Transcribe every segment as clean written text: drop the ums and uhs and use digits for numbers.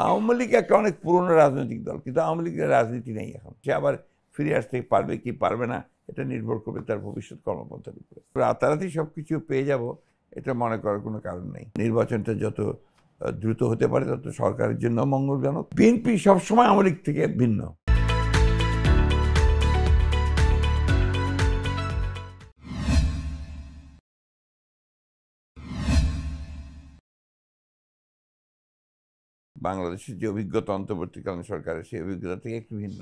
আওয়ামী লীগ একটা অনেক পুরনো রাজনৈতিক দল, কিন্তু আওয়ামী লীগের রাজনীতি নেই এখন। সে আবার ফিরে আসতে পারবে কি পারবে না, এটা নির্ভর করবে তার ভবিষ্যৎ কর্মপন্থার উপরে। রাতারাতি সব কিছু পেয়ে যাব এটা মনে করার কোনো কারণ নেই। নির্বাচনটা যত দ্রুত হতে পারে তত সরকারের জন্য মঙ্গলজনক। বিএনপি সবসময় আওয়ামী লীগ থেকে ভিন্ন। বাংলাদেশের যে অভিজ্ঞতা অন্তর্বর্তীকালীন সরকারের, সেই অভিজ্ঞতা থেকে একটু ভিন্ন।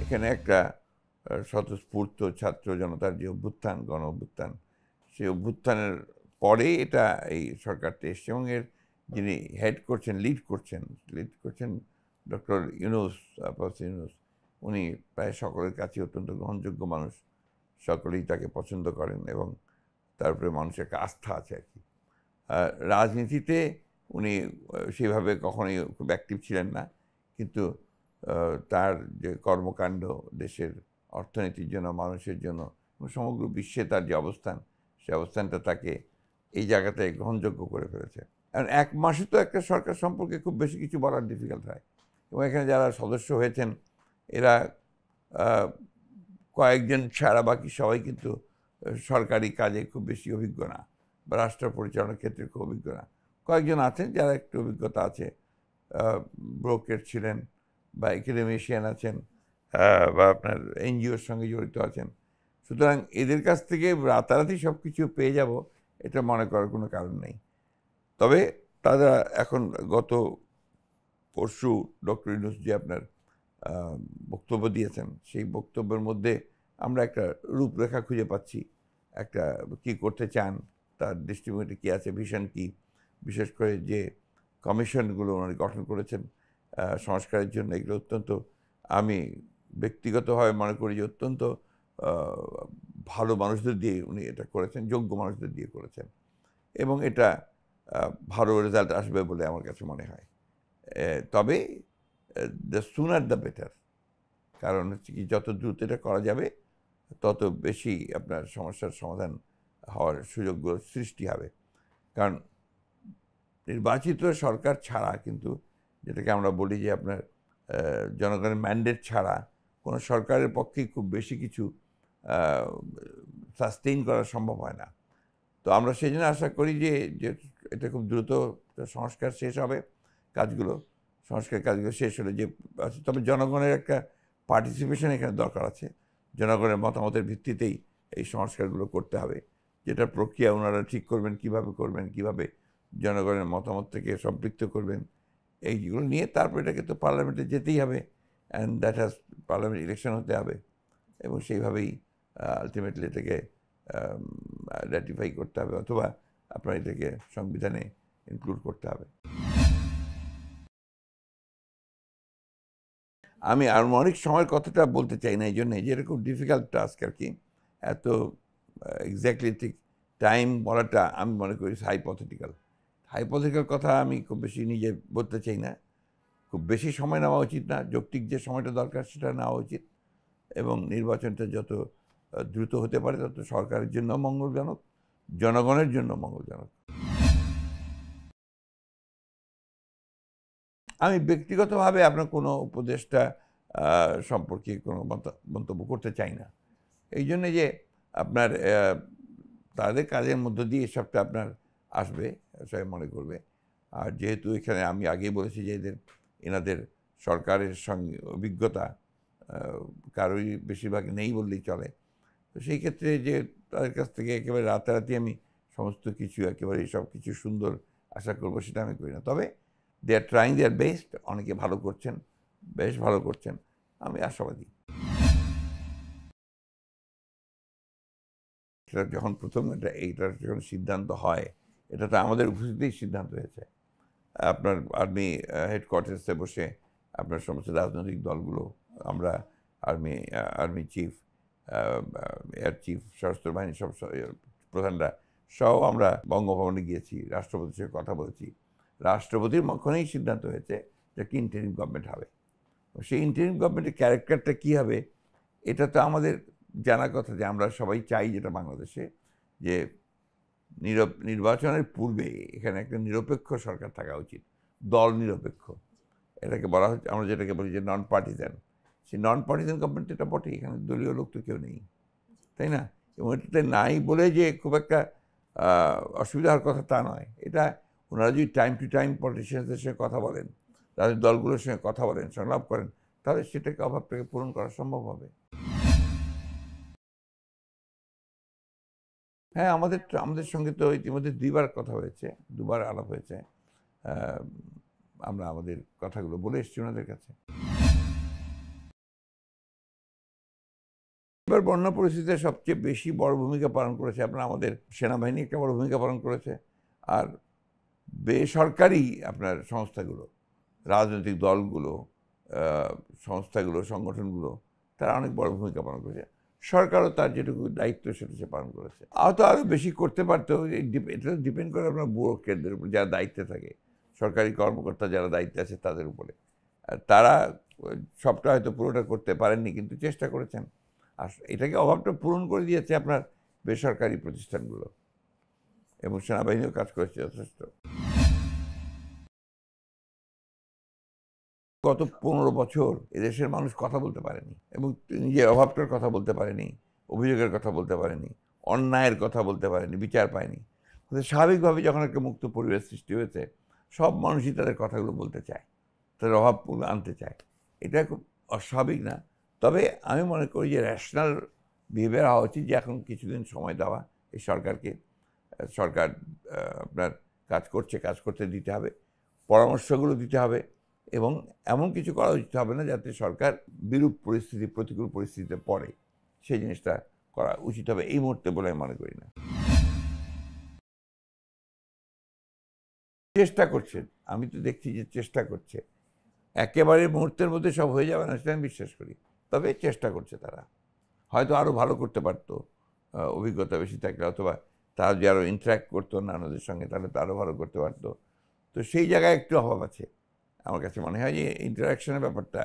এখানে একটা স্বতঃস্ফূর্ত ছাত্র জনতার যে অভ্যুত্থান, গণ অভ্যুত্থান, সেই অভ্যুত্থানের পরে এটা এই সরকারটা এসছে, এবং এর যিনি হেড করছেন, লিড করছেন ডক্টর ইউনূস, প্রফেসর ইউনূস। উনি প্রায় সকলের কাছে অত্যন্ত গ্রহণযোগ্য মানুষ, সকলেই তাকে পছন্দ করেন এবং তার উপরে মানুষের একটা আস্থা আছে আর কি। রাজনীতিতে উনি সেভাবে কখনোই খুব অ্যাক্টিভ ছিলেন না, কিন্তু তার যে কর্মকাণ্ড দেশের অর্থনীতির জন্য, মানুষের জন্য, সমগ্র বিশ্বে তার যে অবস্থান, সে অবস্থানটা তাকে এই জায়গাটায় গ্রহণযোগ্য করে ফেলেছে। কারণ এক মাসে তো একটা সরকার সম্পর্কে খুব বেশি কিছু বলার ডিফিকাল্ট হয়, এবং এখানে যারা সদস্য হয়েছেন এরা কয়েকজন ছাড়া বাকি সবাই কিন্তু সরকারি কাজে খুব বেশি অভিজ্ঞ না, বা রাষ্ট্র পরিচালনার ক্ষেত্রে খুব অভিজ্ঞ না। কয়েকজন আছেন যারা একটু অভিজ্ঞতা আছে, ব্রোকার ছিলেন, বা একাডেমিশিয়ান আছেন, বা আপনার এনজিওর সঙ্গে জড়িত আছেন। সুতরাং এদের কাছ থেকে রাতারাতি সব কিছু পেয়ে যাব এটা মনে করার কোনো কারণ নেই। তবে তারা এখন গত পরশু ডক্টর ইউনূস যে আপনার বক্তব্য দিয়েছেন, সেই বক্তব্যের মধ্যে আমরা একটা রূপরেখা খুঁজে পাচ্ছি, একটা কি করতে চান, তার দৃষ্টিভঙ্গিতে কী আছে, ভিশন কি। বিশেষ করে যে কমিশনগুলো উনি গঠন করেছেন সংস্কারের জন্য, এগুলো অত্যন্ত, আমি ব্যক্তিগতভাবে মনে করি যে অত্যন্ত ভালো মানুষদের দিয়ে উনি এটা করেছেন, যোগ্য মানুষদের দিয়ে করেছেন, এবং এটা ভালো রেজাল্ট আসবে বলে আমার কাছে মনে হয়। তবে দ্য সুনার দ্য বেটার, কারণ হচ্ছে কি, যত দ্রুত এটা করা যাবে তত বেশি আপনার সমস্যার সমাধান হওয়ার সুযোগগুলো সৃষ্টি হবে। কারণ নির্বাচিত সরকার ছাড়া কিন্তু, যেটাকে আমরা বলি যে আপনার জনগণের ম্যান্ডেট ছাড়া কোনো সরকারের পক্ষেই খুব বেশি কিছু সাস্টেইন করা সম্ভব হয় না। তো আমরা সেই জন্য আশা করি যে এটা খুব দ্রুত সংস্কার শেষ হবে, সংস্কার কাজগুলো শেষ হলে যে, তবে জনগণের একটা পার্টিসিপেশন এখানে দরকার আছে। জনগণের মতামতের ভিত্তিতেই এই সংস্কারগুলো করতে হবে, যেটা প্রক্রিয়া ওনারা ঠিক করবেন, কিভাবে জনগণের মতামত থেকে সম্পৃক্ত করবেন, এইগুলো নিয়ে তারপর এটাকে তো পার্লামেন্টে যেতেই হবে, and that has parliament election হতে হবে, এবং সেইভাবেই আলটিমেটলি এটাকে র্যাটিফাই করতে হবে, অথবা আপনার এটাকে সংবিধানে ইনক্লুড করতে হবে। আমি আর অনেক সময়ের কথাটা বলতে চাই না, এই জন্যে যে এরকম ডিফিকাল্ট টাস্ক আর কি। এত এক্স্যাক্টলি ঠিক টাইম বলাটা আমি মনে করি হাইপোথেটিক্যাল কথা আমি খুব বেশি নিজে বলতে চাই না। খুব বেশি সময় নেওয়া উচিত না, যৌক্তিক যে সময়টা দরকার সেটা নেওয়া উচিত, এবং নির্বাচনটা যত দ্রুত হতে পারে তত সরকারের জন্য মঙ্গলজনক, জনগণের জন্য মঙ্গলজনক। আমি ব্যক্তিগতভাবে আপনার কোনো উপদেষ্টা সম্পর্কে কোনো মন্তব্য করতে চাই না, এই জন্যে যে আপনার তাদের কাজের মধ্য দিয়ে এসবটা আপনার আসবে, সবাই মনে করবে। আর যেহেতু এখানে আমি আগেই বলেছি যে এনাদের সরকারের সঙ্গে অভিজ্ঞতা কারোই বেশিরভাগ নেই বললেই চলে, তো সেই ক্ষেত্রে যে তাদের কাছ থেকে একেবারে রাতারাতি আমি সমস্ত কিছু একেবারে সব কিছু সুন্দর আশা করবো সেটা আমি করি না। তবে দে আর ট্রাইং দেয়ার বেস্ট, অনেকে ভালো করছেন, বেশ ভালো করছেন, আমি আশাবাদী। সেটা যখন প্রথম এইটার যখন সিদ্ধান্ত হয়, এটা তো আমাদের উপস্থিতিতেই সিদ্ধান্ত হয়েছে। আপনার আর্মি হেডকোয়ার্টার্সে বসে আপনার সমস্ত রাজনৈতিক দলগুলো, আমরা আর্মি চিফ, এয়ার চিফ, সশস্ত্র বাহিনীর সব প্রধানরা সহ আমরা বঙ্গভবনে গিয়েছি, রাষ্ট্রপতির সঙ্গে কথা বলেছি। রাষ্ট্রপতির মুখেই সিদ্ধান্ত হয়েছে যে কি ইন্টারিম গভর্নমেন্ট হবে। সেই ইন্টারিম গভর্নমেন্টের ক্যারেক্টারটা কী হবে এটা তো আমাদের জানা কথা, যে আমরা সবাই চাই যেটা বাংলাদেশে, যে নির্বাচনের পূর্বে এখানে একটা নিরপেক্ষ সরকার থাকা উচিত, দল নিরপেক্ষ। এটাকে বলা হচ্ছে, আমরা যেটাকে বলি যে নন পার্টিজান, সেই নন পার্টিজান গভর্নমেন্ট এটা বটে, এখানে দলীয় লোক তো কেউ নেই, তাই না? এবং এটাতে নাই বলে যে খুব একটা অসুবিধা হওয়ার কথা তা নয়। এটা ওনারা যদি টাইম টু টাইম পলিটিশিয়ানদের সঙ্গে কথা বলেন, তাদের দলগুলোর সঙ্গে কথা বলেন, সংলাপ করেন, তাহলে সেটাকে অভাবটাকে পূরণ করা সম্ভব হবে। হ্যাঁ, আমাদের সঙ্গে তো ইতিমধ্যে 2বার কথা হয়েছে, 2বার আলাপ হয়েছে। আমরা আমাদের কথাগুলো বলে এসেছি ওনাদের কাছে। এবার বন্যা পরিস্থিতিতে সবচেয়ে বেশি বড় ভূমিকা পালন করেছে আপনার আমাদের সেনাবাহিনী, একটা বড় ভূমিকা পালন করেছে। আর বেসরকারি আপনার সংস্থাগুলো, রাজনৈতিক দলগুলো, সংস্থাগুলো, সংগঠনগুলো, তারা অনেক বড় ভূমিকা পালন করেছে। সরকারও তার যেটুকু দায়িত্ব সেটা সে পালন করেছে। হয়তো আরও বেশি করতে পারতো। এটা ডিপেন্ড করে আপনার ব্যুরোক্রেটদের উপর, যারা দায়িত্বে থাকে, সরকারি কর্মকর্তা যারা দায়িত্বে আছে তাদের উপরে। তারা সবটা হয়তো পুরোটা করতে পারেননি, কিন্তু চেষ্টা করেছেন। আর এটাকে অভাবটা পূরণ করে দিয়েছে আপনার বেসরকারি প্রতিষ্ঠানগুলো, এবং সেনাবাহিনীও কাজ করেছে যথেষ্ট। গত 15 বছর এদেশের মানুষ কথা বলতে পারেনি, এবং নিজের অভাবটার কথা বলতে পারেনি, অভিযোগের কথা বলতে পারেনি, অন্যায়ের কথা বলতে পারেনি, বিচার পায়নি। স্বাভাবিকভাবে যখন একটা মুক্ত পরিবেশ সৃষ্টি হয়েছে, সব মানুষই তাদের কথাগুলো বলতে চায়, তাদের অভাবগুলো আনতে চায়। এটা খুব অস্বাভাবিক না। তবে আমি মনে করি যে র্যাশনাল বিহেভিয়ার হওয়া উচিত, যে এখন কিছুদিন সময় দেওয়া এই সরকারকে। সরকার আপনার কাজ করতে দিতে হবে, পরামর্শগুলো দিতে হবে, এবং এমন কিছু করা উচিত হবে না যাতে সরকার বিরূপ পরিস্থিতি, প্রতিকূল পরিস্থিতিতে পড়ে। সেই জিনিসটা করা উচিত হবে এই মুহূর্তে বলে আমি মনে করি না। চেষ্টা করছে, আমি তো দেখছি যে চেষ্টা করছে। একেবারে মুহূর্তের মধ্যে সব হয়ে যাবে না সেটা আমি বিশ্বাস করি, তবে চেষ্টা করছে তারা। হয়তো আরও ভালো করতে পারতো, অভিজ্ঞতা বেশি থাকলে, অথবা তারা যে আরও ইন্টারাক্ট করতো অন্যান্যদের সঙ্গে, তাহলে তো আরও ভালো করতে পারতো। তো সেই জায়গায় একটু অভাব আছে। আমার কাছে মনে হয় যে ইন্টারাকশনের ব্যাপারটা,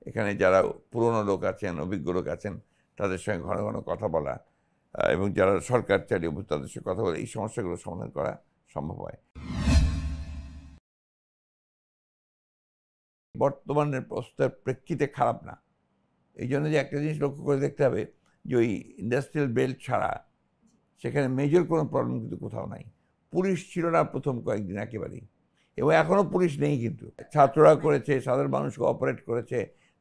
এখানে যারা পুরনো লোক আছেন, অভিজ্ঞ লোক আছেন, তাদের সঙ্গে ঘন ঘন কথা বলা, এবং যারা সরকার চালিয়ে তাদের সঙ্গে কথা বলে এই সমস্যাগুলো সমাধান করা সম্ভব হয়। বর্তমানের অবস্থার প্রেক্ষিতে খারাপ না। এই জন্য যে একটা জিনিস লক্ষ্য করে দেখতে হবে যে ওই ইন্ডাস্ট্রিয়াল বেল্ট ছাড়া সেখানে মেজর কোনো প্রবলেম কিন্তু কোথাও নাই। পুলিশ ছিল না প্রথম কয়েকদিন একেবারেই, এবং এখনও পুলিশ নেই, কিন্তু ছাত্ররা করেছে, সাধারণ মানুষ কোঅপারেট করেছে,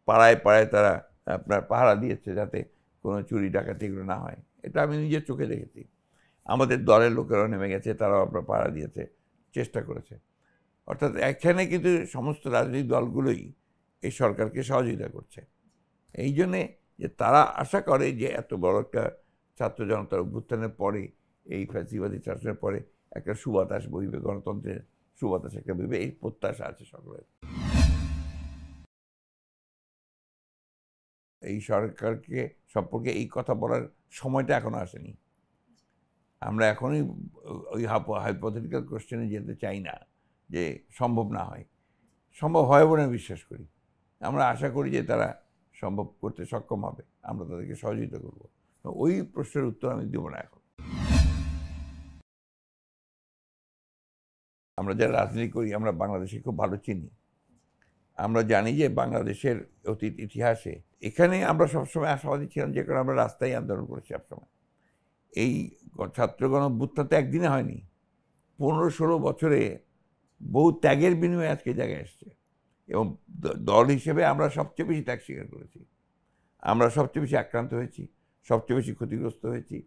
পাড়ায় পাড়ায় তারা আপনার পাহারা দিয়েছে যাতে কোনো চুরি ডাকাতি এগুলো না হয়। এটা আমি নিজের চোখে দেখেছি। আমাদের দলের লোকেরাও নেমে গেছে, তারাও আপনার পাহারা দিয়েছে, চেষ্টা করেছে। অর্থাৎ এখানে কিন্তু সমস্ত রাজনৈতিক দলগুলোই এই সরকারকে সহযোগিতা করছে। এই জন্যে যে তারা আশা করে যে এত বড় একটা ছাত্র জনতার অভ্যুত্থানের পরে, এই ফ্যাসিবাদী শাসনের পরে একটা সুবাতাস বইবে, গণতন্ত্রের সুবাতাস একটা বইবে, এই প্রত্যাশা আছে সকলের। এই সরকারকে সম্পর্কে এই কথা বলার সময়টা এখনো আসেনি। আমরা এখনই ওই হাইপোথেটিক্যাল কোশ্চেনে যেতে চাই না যে সম্ভব না হয়। সম্ভব হয় বলে আমি বিশ্বাস করি। আমরা আশা করি যে তারা সম্ভব করতে সক্ষম হবে, আমরা তাদেরকে সহযোগিতা করব। ওই প্রশ্নের উত্তর আমি দেব না এখন। আমরা যারা রাজনীতি করি, আমরা বাংলাদেশে খুব ভালো চিনি। আমরা জানি যে বাংলাদেশের অতীত ইতিহাসে এখানে আমরা সবসময় আশাবাদী ছিলাম, যে কারণে আমরা রাস্তায় আন্দোলন করেছি সবসময়। এই ছাত্রগণ অভ্যুত্থান তো একদিনে হয়নি, 15-16 বছরে বহু ত্যাগের বিনিময়ে আজকে জায়গায় এসছে। এবং দল হিসেবে আমরা সবচেয়ে বেশি ত্যাগ স্বীকার করেছি, আমরা সবচেয়ে বেশি আক্রান্ত হয়েছি, সবচেয়ে বেশি ক্ষতিগ্রস্ত হয়েছি।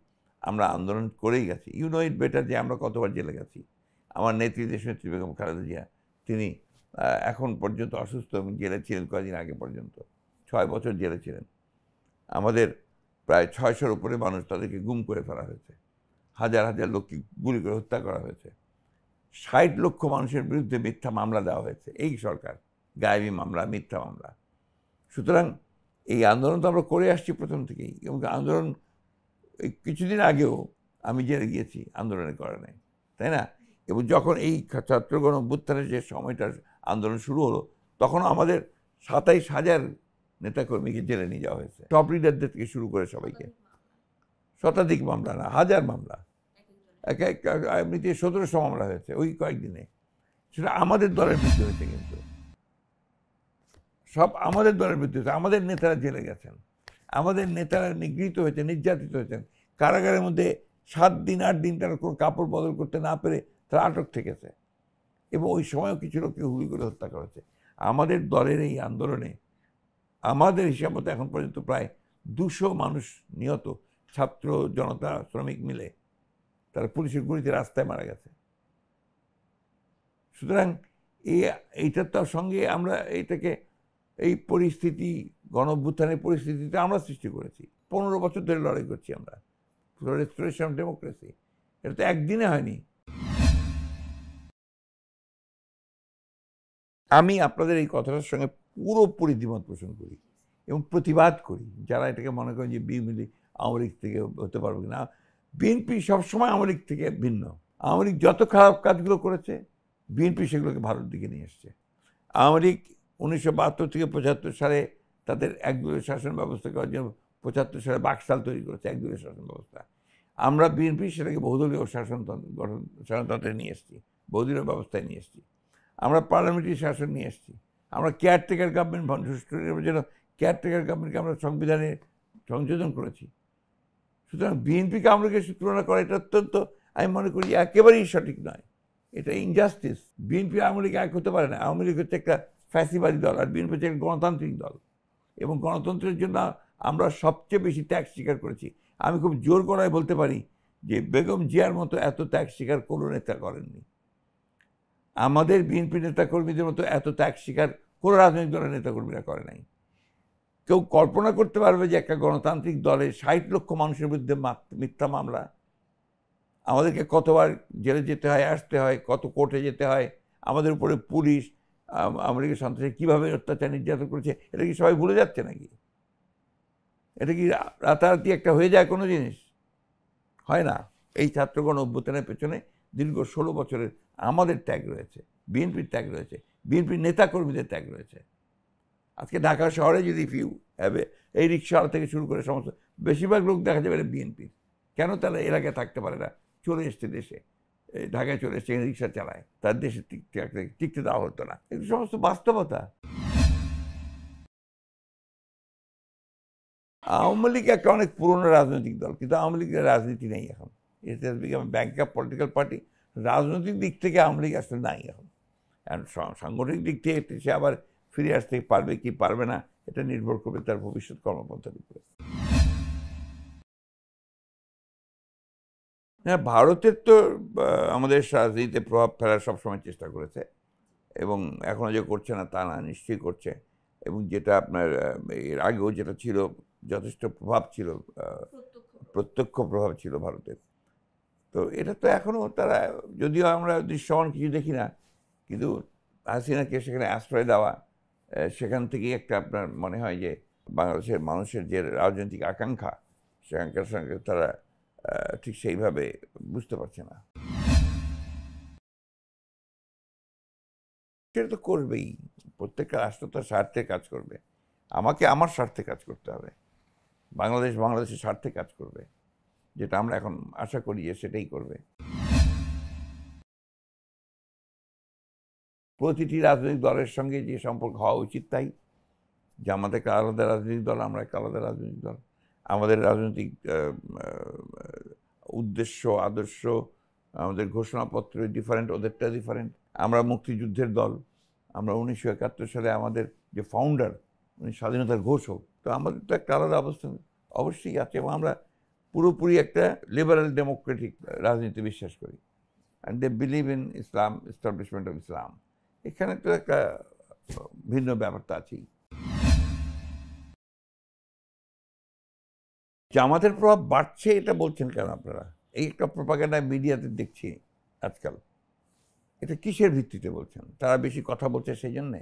আমরা আন্দোলন করেই গেছি। ইউ নো ইট বেটার যে আমরা কতবার জেলে গেছি। আমার নেত্রী দেশনেত্রী বেগম খালেদা জিয়া, তিনি এখন পর্যন্ত অসুস্থ এবং জেলে ছিলেন কয়েকদিন আগে পর্যন্ত, 6 বছর জেলে ছিলেন। আমাদের প্রায় 600-র উপরে মানুষ, তাদেরকে গুম করে ফেলা হয়েছে, হাজার হাজার লোককে গুলি করে হত্যা করা হয়েছে, 60 লক্ষ মানুষের বিরুদ্ধে মিথ্যা মামলা দেওয়া হয়েছে এই সরকার, গায়েবী মামলা, মিথ্যা মামলা। সুতরাং এই আন্দোলন তো আমরা করে আসছি প্রথম থেকেই, এবং আন্দোলন এই কিছুদিন আগেও আমি জেলে গিয়েছি আন্দোলনের কারণে, তাই না? এবং যখন এই ছাত্রগণ অভ্যুত্থানের যে সময়টা আন্দোলন শুরু হলো, তখন আমাদের 27,000 নেতাকর্মীকে জেলে নিয়ে যাওয়া হয়েছে, টপ লিডারদের থেকে শুরু করে সবাইকে। শতাধিক মামলা না, হাজার মামলা, এমনিতে 1700 মামলা হয়েছে ওই কয়েকদিনে। সেটা আমাদের দলের বিরুদ্ধে হয়েছে, কিন্তু সব আমাদের দলের বিরুদ্ধে, আমাদের নেতারা জেলে গেছেন, আমাদের নেতারা নিগৃহীত হয়েছেন, নির্যাতিত হয়েছেন, কারাগারের মধ্যে 7 দিন 8 দিন তারা কোনো কাপড় বদল করতে না পেরে তারা আটক থেকেছে, এবং ওই সময়ও কিছু লোককে গুলি করে হত্যা করেছে। আমাদের দলের এই আন্দোলনে আমাদের হিসাব মতো এখন পর্যন্ত প্রায় 200 মানুষ নিহত, ছাত্র জনতা শ্রমিক মিলে তারা পুলিশের গুলিতে রাস্তায় মারা গেছে। সুতরাং এইটার তো সঙ্গে আমরা এইটাকে, এই পরিস্থিতি, গণ-অভ্যুত্থানের পরিস্থিতিতে আমরা সৃষ্টি করেছি। 15 বছর ধরে লড়াই করছি আমরা, রেস্টোরেশন অফ ডেমোক্রেসি। এটা তো একদিনে হয়নি। আমি আপনাদের এই কথাটার সঙ্গে পুরোপুরি দ্বিমত পোষণ করি এবং প্রতিবাদ করি। যারা এটাকে মনে করেন যে বিএনপি আওয়ামী লীগ থেকে হতে পারবে না, বিএনপি সবসময় আওয়ামী লীগ থেকে ভিন্ন। আওয়ামী লীগ যত খারাপ কাজগুলো করেছে, বিএনপি সেগুলোকে ভারত দিকে নিয়ে এসছে। আওয়ামী লীগ 1972 থেকে 75 সালে তাদের একদলীয় শাসন ব্যবস্থাকে অর্জন, 75 সালে বাকশাল তৈরি করেছে একদলীয় শাসন ব্যবস্থা। আমরা বিএনপি সেটাকে বহুদলীয় শাসনতন্ত্রে নিয়ে এসেছি, বহুদলীয় ব্যবস্থায় নিয়ে এসেছি। আমরা পার্লামেন্টারি শাসন নিয়ে এসেছি। আমরা কেয়ারটেকার গভর্নমেন্ট, জন্য কেয়ারটেকার গভর্নমেন্টকে আমরা সংবিধানে সংযোজন করেছি। সুতরাং বিএনপিকে আওয়ামী লীগের তুলনা করা এটা অত্যন্ত, আমি মনে করি একেবারেই সঠিক নয়, এটা ইনজাস্টিস। বিএনপি আওয়ামী লীগ এক হতে পারে না। আওয়ামী লীগ হচ্ছে একটা ফ্যাসিবাদী দল, আর বিএনপি হচ্ছে একটা গণতান্ত্রিক দল, এবং গণতন্ত্রের জন্য আমরা সবচেয়ে বেশি ত্যাগ স্বীকার করেছি। আমি খুব জোর গলায় বলতে পারি যে বেগম জিয়ার মতো এত ত্যাগ স্বীকার কোনো নেতা করেননি। আমাদের বিএনপি নেতাকর্মীদের মতো এত ত্যাগ স্বীকার কোনো রাজনৈতিক দলের নেতাকর্মীরা করে নাই। কেউ কল্পনা করতে পারবে যে একটা গণতান্ত্রিক দলে 60 লক্ষ মানুষের বিরুদ্ধে মিথ্যা মামলা, আমাদেরকে কতবার জেলে যেতে হয়, আসতে হয়, কত কোর্টে যেতে হয়, আমাদের উপরে পুলিশ, আমেরিকা সন্ত্রাসী কীভাবে অত্যাচার নির্যাতন করেছে, এটা কি সবাই ভুলে যাচ্ছে নাকি? এটা কি রাতারাতি একটা হয়ে যায় কোনো জিনিস? হয় না। এই ছাত্রগণ অভ্যুত্থানের পেছনে দীর্ঘ 16 বছরের আমাদের ত্যাগ রয়েছে, বিএনপির ত্যাগ রয়েছে, বিএনপির নেতাকর্মীদের ত্যাগ রয়েছে। আজকে ঢাকা শহরে যদি এই রিক্সাওয়ালা থেকে শুরু করে সমস্ত বেশিরভাগ লোক দেখা যাবে বিএনপির। কেন তারা এলাকায় থাকতে পারে না? চলে এসছে দেশে, ঢাকায় চলে এসছে, রিক্সা চালায়, তার দেশে টিকতে দেওয়া হতো না। এগুলো সমস্ত বাস্তবতা। আওয়ামী লীগ একটা অনেক পুরনো রাজনৈতিক দল, কিন্তু আওয়ামী লীগের রাজনীতি নেই এখন। It has become bank of political party. রাজনৈতিক দিক থেকে আওয়ামী লীগ আসলে নাই এখন। আর সাংগঠনিক দিক থেকে সে আবার ফিরে আসতে পারবে কি পারবে না, এটা নির্ভর করবে তার ভবিষ্যৎ কর্মপন্থার উপরে। হ্যাঁ, ভারতের তো আমাদের রাজনীতিতে প্রভাব ফেলার সবসময় চেষ্টা করেছে, এবং এখনও যে করছে না তা না, নিশ্চয়ই করছে। এবং যেটা আপনার এর আগেও যেটা ছিল, যথেষ্ট প্রভাব ছিল, প্রত্যক্ষ প্রভাব ছিল ভারতের। তো এটা তো এখনও তারা, যদিও আমরা দৃশ্যমান কিছু দেখি না, কিন্তু হাসিনাকে সেখানে আশ্রয় দেওয়া, সেখান থেকেই একটা আপনার মনে হয় যে বাংলাদেশের মানুষের যে রাজনৈতিক আকাঙ্ক্ষা, সে আকাঙ্ক্ষার সঙ্গে তারা ঠিক সেইভাবে বুঝতে পারছে না। সেটা তো করবেই, প্রত্যেকটা রাষ্ট্র তো স্বার্থে কাজ করবে। আমাকে আমার স্বার্থে কাজ করতে হবে, বাংলাদেশের স্বার্থে কাজ করবে, যেটা আমরা এখন আশা করি যে সেটাই করবে। প্রতিটি রাজনৈতিক দলের সঙ্গে যে সম্পর্ক হওয়া উচিত তাই, যে আমাদের একটা আলাদা রাজনৈতিক দল, আমরা একটা আলাদা রাজনৈতিক দল, আমাদের রাজনৈতিক উদ্দেশ্য, আদর্শ, আমাদের ঘোষণাপত্র ডিফারেন্ট, ওদেরটা ডিফারেন্ট। আমরা মুক্তিযুদ্ধের দল, আমরা 1971 সালে আমাদের যে ফাউন্ডার, উনি স্বাধীনতার ঘোষক। তো আমাদের তো একটা আলাদা অবস্থান অবশ্যই আছে, এবং আমরা পুরোপুরি একটা লিবারাল ডেমোক্রেটিক রাজনীতি বিশ্বাস করি। And they believe in Islam, establishment of Islam. এখানে তো একটা ভিন্ন ব্যাপারটা আছেই। জামাতের প্রভাব বাড়ছে এটা বলছেন কেন আপনারা? এই একটা প্রোপাগান্ডা মিডিয়াতে দেখছি আজকাল। এটা কিসের ভিত্তিতে বলছেন? তারা বেশি কথা বলছে সেই জন্যে?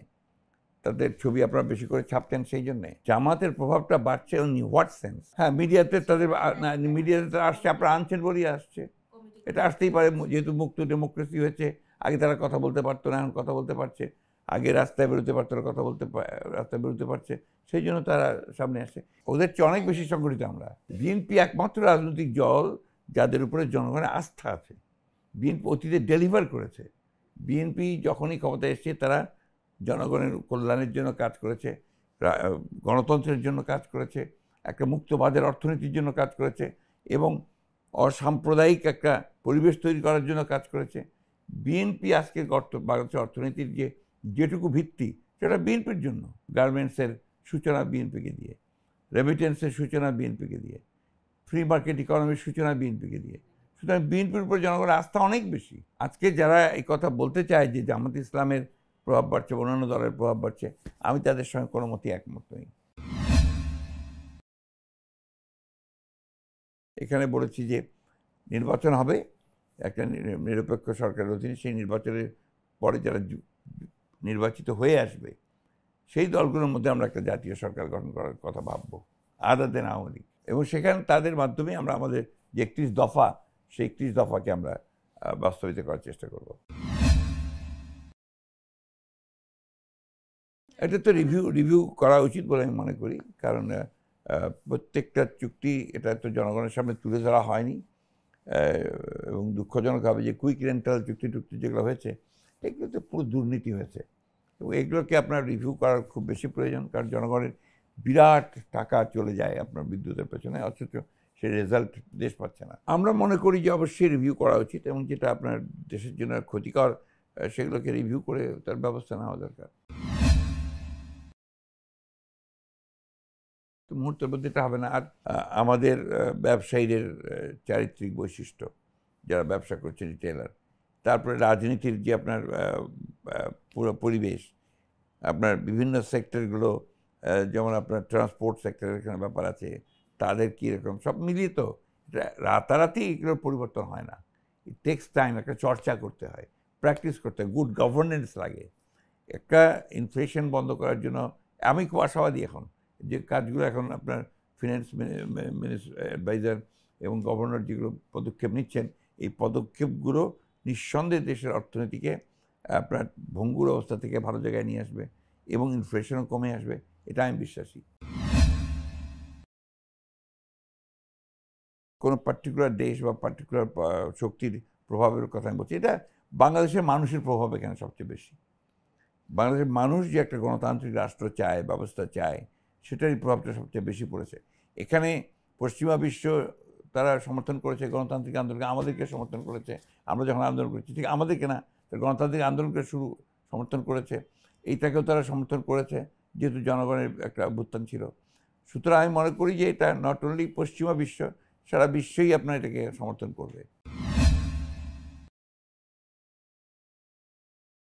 তাদের ছবি আপনারা বেশি করে ছাপতেন সেই জন্যে? জামাতের প্রভাবটা বাড়ছে ইন হোয়াট সেন্স? হ্যাঁ, মিডিয়াতে তাদের, মিডিয়াতে আসছে, আপনারা আনছেন বলেই আসছে। এটা আসতেই পারে, যেহেতু মুক্ত ডেমোক্রেসি হয়েছে। আগে তারা কথা বলতে পারতো না, এখন কথা বলতে পারছে। আগে রাস্তায় বেরোতে পারতো না, রাস্তায় বেরোতে পারছে, সেই জন্য তারা সামনে আসে। ওদের চেয়ে অনেক বেশি সংগঠিত আমরা। বিএনপি একমাত্র রাজনৈতিক দল যাদের উপরে জনগণের আস্থা আছে। বিএনপি অতীতে ডেলিভার করেছে। বিএনপি যখনই ক্ষমতায় এসছে, তারা জনগণের কল্যাণের জন্য কাজ করেছে, গণতন্ত্রের জন্য কাজ করেছে, একটা মুক্ত বাজার অর্থনীতির জন্য কাজ করেছে এবং অসাম্প্রদায়িক একটা পরিবেশ তৈরি করার জন্য কাজ করেছে। বিএনপি আজকে বাংলাদেশের অর্থনীতির যেটুকু ভিত্তি সেটা বিএনপির জন্য। গার্মেন্টসের সূচনা বিএনপিকে দিয়ে, রেমিটেন্সের সূচনা বিএনপিকে দিয়ে, ফ্রি মার্কেট ইকোনমির সূচনা বিএনপিকে দিয়ে। সুতরাং বিএনপির উপর জনগণের আস্থা অনেক বেশি। আজকে যারা এই কথা বলতে চায় যে জামাত ইসলামের প্রভাব বাড়ছে, অন্যান্য দলের প্রভাব বাড়ছে, আমি তাদের সঙ্গে কোনো মতেই একমত নই। এখানে বলেছি যে নির্বাচন হবে একটা নিরপেক্ষ সরকারের অধীনে, সেই নির্বাচনের পরে যারা নির্বাচিত হয়ে আসবে সেই দলগুলোর মধ্যে আমরা একটা জাতীয় সরকার গঠন করার কথা ভাববো, আদার দেন আওয়ামী লীগ। এবং সেখানে তাদের মাধ্যমে আমরা আমাদের যে 31 দফা, সেই 31 দফাকে আমরা বাস্তবায়িত করার চেষ্টা করব। এটা তো রিভিউ করা উচিত বলে আমি মনে করি, কারণ প্রত্যেকটা চুক্তি এটা তো জনগণের সামনে তুলে ধরা হয়নি এবং দুঃখজনকভাবে যে কুইক রেন্টাল চুক্তি যেগুলো হয়েছে এগুলো তো পুরো দুর্নীতি হয়েছে এবং এগুলোকে আপনার রিভিউ করার খুব বেশি প্রয়োজন, কারণ জনগণের বিরাট টাকা চলে যায় আপনার বিদ্যুতের পেছনে, অথচ সে রেজাল্ট দেশ পাচ্ছে না। আমরা মনে করি যে অবশ্যই রিভিউ করা উচিত এবং যেটা আপনার দেশের জন্য ক্ষতিকর সেগুলোকে রিভিউ করে তার ব্যবস্থা নেওয়া দরকার। তো মুহূর্তের মধ্যে এটা হবে না। আর আমাদের ব্যবসায়ীদের চারিত্রিক বৈশিষ্ট্য, যারা ব্যবসা করছে রিটেলার, তারপরে রাজনীতির যে আপনার পুরো পরিবেশ, আপনার বিভিন্ন সেক্টরগুলো, যেমন আপনার ট্রান্সপোর্ট সেক্টরের এখানে ব্যাপার আছে, তাদের কীরকম সব মিলিয়ে তো রাতারাতি এগুলোর পরিবর্তন হয় না। ইট টেক্স টাইম, একটা চর্চা করতে হয়, প্র্যাকটিস করতে হয়, গুড গভর্নেন্স লাগে। একটা ইনফ্লেশন বন্ধ করার জন্য আমি খুব আশাবাদী এখন যে কাজগুলো এখন আপনার ফিনান্স অ্যাডভাইজার এবং গভর্নর যেগুলো পদক্ষেপ নিচ্ছেন, এই পদক্ষেপগুলো নিঃসন্দেহে দেশের অর্থনীতিকে আপনার ভঙ্গুর অবস্থা থেকে ভালো জায়গায় নিয়ে আসবে এবং ইনফ্লেশনও কমে আসবে, এটা আমি বিশ্বাসী। কোনো পার্টিকুলার দেশ বা পার্টিকুলার শক্তির প্রভাবের কথা আমি বলছি, এটা বাংলাদেশের মানুষের প্রভাব এখানে সবচেয়ে বেশি। বাংলাদেশের মানুষ যে একটা গণতান্ত্রিক রাষ্ট্র চায়, ব্যবস্থা চায়, সেটারই প্রভাবটা সবচেয়ে বেশি পড়েছে। এখানে পশ্চিমা বিশ্ব তারা সমর্থন করেছে গণতান্ত্রিক আন্দোলনকে, আমাদেরকে সমর্থন করেছে। আমরা যখন আন্দোলন করেছি ঠিক আমাদেরকে না, গণতান্ত্রিক আন্দোলনকে সমর্থন করেছে, এইটাকেও তারা সমর্থন করেছে যেহেতু জনগণের একটা অভ্যুত্থান ছিল। সুতরাং আমি মনে করি যে এটা নট অনলি পশ্চিমা বিশ্ব, সারা বিশ্বই আপনার এটাকে সমর্থন করবে।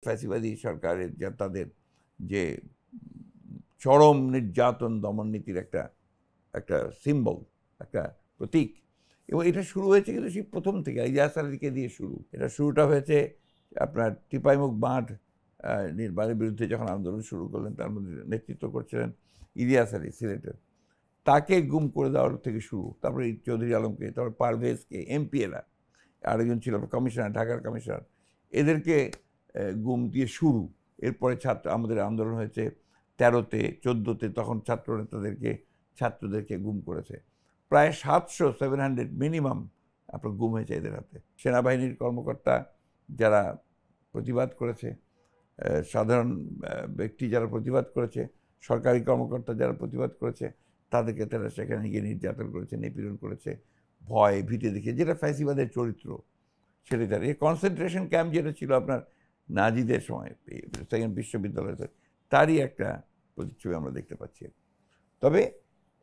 ফ্যাসিবাদী সরকারের তাদের যে চরম নির্যাতন দমন নীতির একটা সিম্বল, একটা প্রতীক, এবং এটা শুরু হয়েছে কিন্তু সেই প্রথম থেকে ইলিয়াস আলীকে দিয়ে শুরু। এটা শুরুটা হয়েছে আপনার টিপাইমুখ বাঁধ নির্মাণের বিরুদ্ধে যখন আন্দোলন শুরু করলেন, তার মধ্যে নেতৃত্ব করছিলেন ইলিয়াস আলী সিলেটের, তাকে গুম করে দেওয়ার থেকে শুরু। তারপরে চৌধুরী আলমকে, তারপর পারভেজকে, এমপিএরা, আরেকজন ছিল কমিশনার, ঢাকার কমিশনার, এদেরকে গুম দিয়ে শুরু। এরপরে আমাদের আন্দোলন হয়েছে 13-তে, 14-তে, তখন ছাত্রদেরকে গুম করেছে। প্রায় 700 মিনিমাম আপনার গুম হয়েছে এদের হাতে। সেনাবাহিনীর কর্মকর্তা যারা প্রতিবাদ করেছে, সাধারণ ব্যক্তি যারা প্রতিবাদ করেছে, সরকারি কর্মকর্তা যারা প্রতিবাদ করেছে, তাদেরকে তারা সেখানে গিয়ে নির্যাতন করেছে, নিপীড়ন করেছে, ভয় ভীতি দেখে, যেটা ফ্যাসিবাদের চরিত্র। সেটাই তার এই কনসেন্ট্রেশন ক্যাম্প যেটা ছিল আপনার নাজিদের সময়, সেকেন্ড বিশ্ববিদ্যালয়ে, তারই একটা প্রতিচ্ছবি আমরা দেখতে পাচ্ছি। তবে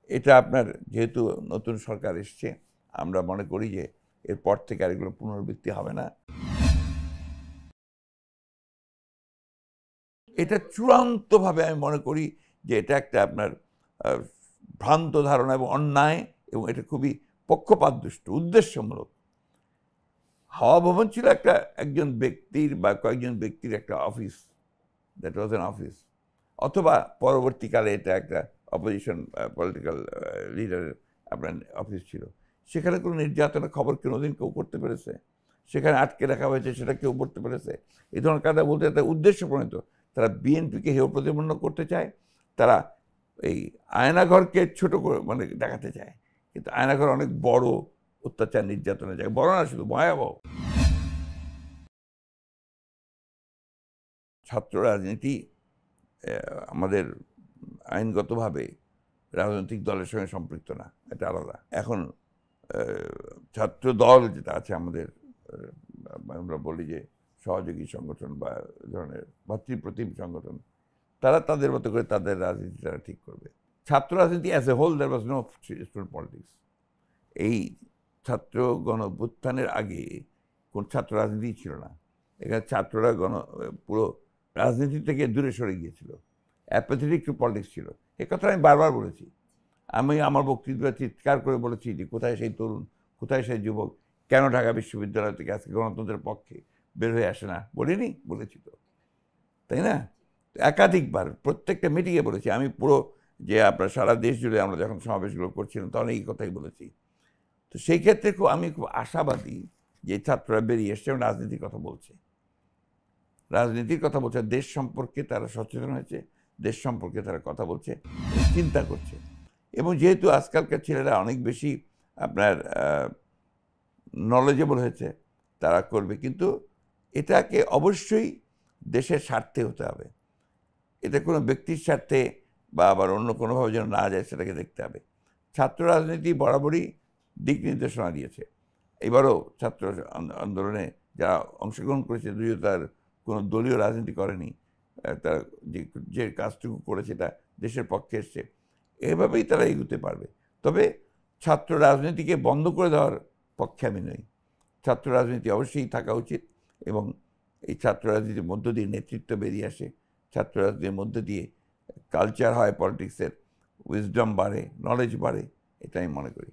এটা আপনার যেহেতু নতুন সরকার এসছে, আমরা মনে করি যে এরপর থেকে আর এগুলো পুনরাবৃত্তি হবে না। এটা চূড়ান্তভাবে আমি মনে করি যে এটা একটা আপনার ভ্রান্ত ধারণা এবং অন্যায়, এবং এটা খুবই পক্ষপাতদুষ্ট, উদ্দেশ্যমূলক। হাওয়া ভবন ছিল একজন ব্যক্তির বা কয়েকজন ব্যক্তির একটা office, that was an office, অথবা পরবর্তীকালে এটা একটা অপোজিশন পলিটিক্যাল লিডারের আপনার অফিস ছিল। সেখানে কোনো নির্যাতনের খবর কোনোদিন কেউ করতে পেরেছে? সেখানে আটকে রাখা হয়েছে, সেটা কেউ করতে পেরেছে? এই ধরনের কথা বলতে একটা উদ্দেশ্য প্রণীত। তারা বিএনপিকে হেয় প্রতিপন্ন করতে চায়, তারা এই আয়নাঘরকে ছোট করে মানে দেখাতে চায়, কিন্তু আয়নাঘর অনেক বড় অত্যাচার নির্যাতনের জায়গা, বড় না শুধু ভয়াবহ। ছাত্র রাজনীতি আমাদের আইনগতভাবে রাজনৈতিক দলের সঙ্গে সম্পৃক্ত না, এটা আলাদা। এখন ছাত্র দল যেটা আছে আমাদের, আমরা বলি যে সহযোগী সংগঠন বা ধরনের ভাতৃপ্রতিম সংগঠন, তারা তাদের মতো করে তাদের রাজনীতি তারা ঠিক করবে। ছাত্র রাজনীতি as a whole there was no student politics. এই ছাত্র গণ অভ্যুত্থানের আগে কোন ছাত্র রাজনীতি ছিল না। এখানে ছাত্ররা পুরো রাজনীতি থেকে দূরে সরে গিয়েছিল, অ্যাপাথেটিক টু পলিটিক্স ছিল। এ কথা আমি বারবার বলেছি। আমি আমার বক্তৃতা চিৎকার করে বলেছি যে কোথায় সেই তরুণ, কোথায় সেই যুবক, কেন ঢাকা বিশ্ববিদ্যালয় থেকে আজকে গণতন্ত্রের পক্ষে বের হয়ে আসে না? বলিনি? বলেছি তো, তাই না? একাধিকবার প্রত্যেকটা মিটিংয়ে বলেছি। আমি পুরো যে আপনার সারা দেশ জুড়ে আমরা যখন সমাবেশগুলো করছিলাম তখন এই কথাই বলেছি। তো সেই ক্ষেত্রে আমি খুব আশাবাদী যে ছাত্ররা বেরিয়ে এসছে এবং রাজনীতির কথা বলছে, রাজনীতির কথা বলছে, দেশ সম্পর্কে তারা সচেতন হয়েছে, দেশ সম্পর্কে তারা কথা বলছে, চিন্তা করছে। এবং যেহেতু আজকালকার ছেলেরা অনেক বেশি আপনার নলেজেবল হয়েছে, তারা করবে, কিন্তু এটাকে অবশ্যই দেশের স্বার্থে হতে হবে। এটা কোনো ব্যক্তির স্বার্থে বা আবার অন্য কোনোভাবে যেন না যায় সেটাকে দেখতে হবে। ছাত্র রাজনীতি বরাবরই দিক নির্দেশনা দিয়েছে। এবারও ছাত্র আন্দোলনে যারা অংশগ্রহণ করেছে যদিও তার কোনো দলীয় রাজনীতি করেনি, তারা যে কাজটুকু করেছে এটা দেশের পক্ষে এসছে, এভাবেই তারা এগোতে পারবে। তবে ছাত্র রাজনীতিকে বন্ধ করে দেওয়ার পক্ষে আমি নই। ছাত্র রাজনীতি অবশ্যই থাকা উচিত এবং এই ছাত্র রাজনীতির মধ্য দিয়ে নেতৃত্ব বেরিয়ে আসে, ছাত্র রাজনীতির মধ্য দিয়ে কালচার হয় পলিটিক্সের, উইজডম বাড়ে, নলেজ বাড়ে, এটা আমি মনে করি।